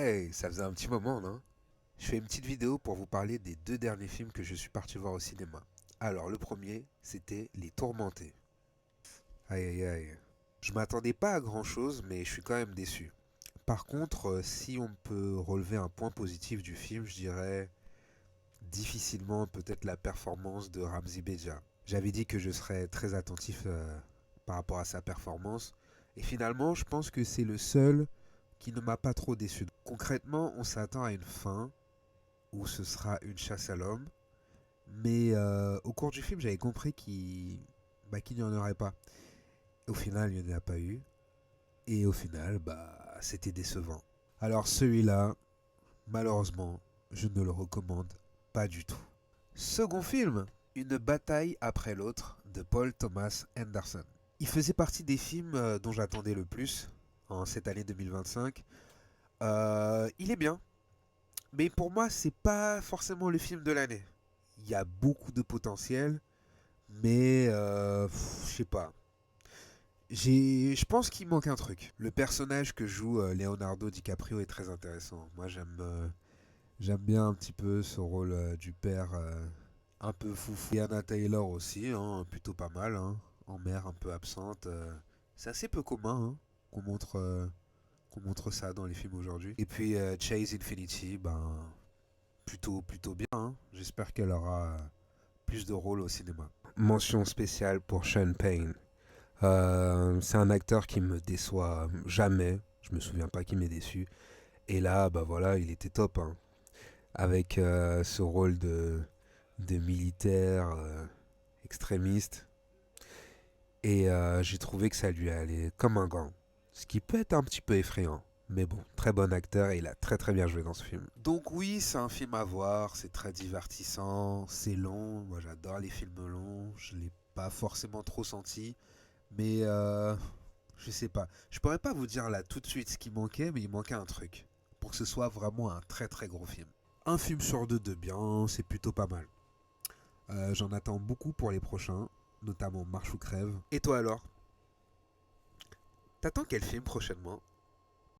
Hey, ça faisait un petit moment, non? Je fais une petite vidéo pour vous parler des deux derniers films que je suis parti voir au cinéma. Alors, le premier, c'était Les Tourmentés. Aïe aïe aïe. Je m'attendais pas à grand chose, mais je suis quand même déçu. Par contre, si on peut relever un point positif du film, je dirais difficilement peut-être la performance de Ramzy Bedia. J'avais dit que je serais très attentif par rapport à sa performance, et finalement, je pense que c'est le seul qui ne m'a pas trop déçu. Concrètement, on s'attend à une fin où ce sera une chasse à l'homme, mais au cours du film, j'avais compris qu'il n'y en aurait pas. Au final, il n'y en a pas eu, et au final, c'était décevant. Alors celui-là, malheureusement, je ne le recommande pas du tout. Second film, Une bataille après l'autre de Paul Thomas Anderson. Il faisait partie des films dont j'attendais le plus en cette année 2025. Il est bien, mais pour moi, c'est pas forcément le film de l'année. Il y a beaucoup de potentiel, mais je sais pas. Je pense qu'il manque un truc. Le personnage que joue Leonardo DiCaprio est très intéressant. Moi, j'aime bien un petit peu ce rôle du père un peu foufou. Et Anna Taylor aussi, hein, plutôt pas mal, hein, en mère un peu absente. C'est assez peu commun hein, qu'on qu'on montre ça dans les films aujourd'hui. Et puis Chase Infinity, plutôt bien. Hein. J'espère qu'elle aura plus de rôles au cinéma. Mention spéciale pour Sean Payne. C'est un acteur qui me déçoit jamais. Je me souviens pas qu'il m'ait déçu. Et là, bah voilà, il était top. Hein. Avec ce rôle de militaire extrémiste. Et j'ai trouvé que ça lui allait comme un gant. Ce qui peut être un petit peu effrayant. Mais bon, très bon acteur et il a très très bien joué dans ce film. Donc oui, c'est un film à voir, c'est très divertissant, c'est long. Moi j'adore les films longs, je l'ai pas forcément trop senti. Mais je sais pas. Je pourrais pas vous dire là tout de suite ce qui manquait, mais il manquait un truc. Pour que ce soit vraiment un très très gros film. Un film sur deux de bien, c'est plutôt pas mal. J'en attends beaucoup pour les prochains, notamment Marche ou Crève. Et toi alors? T'attends quel film prochainement?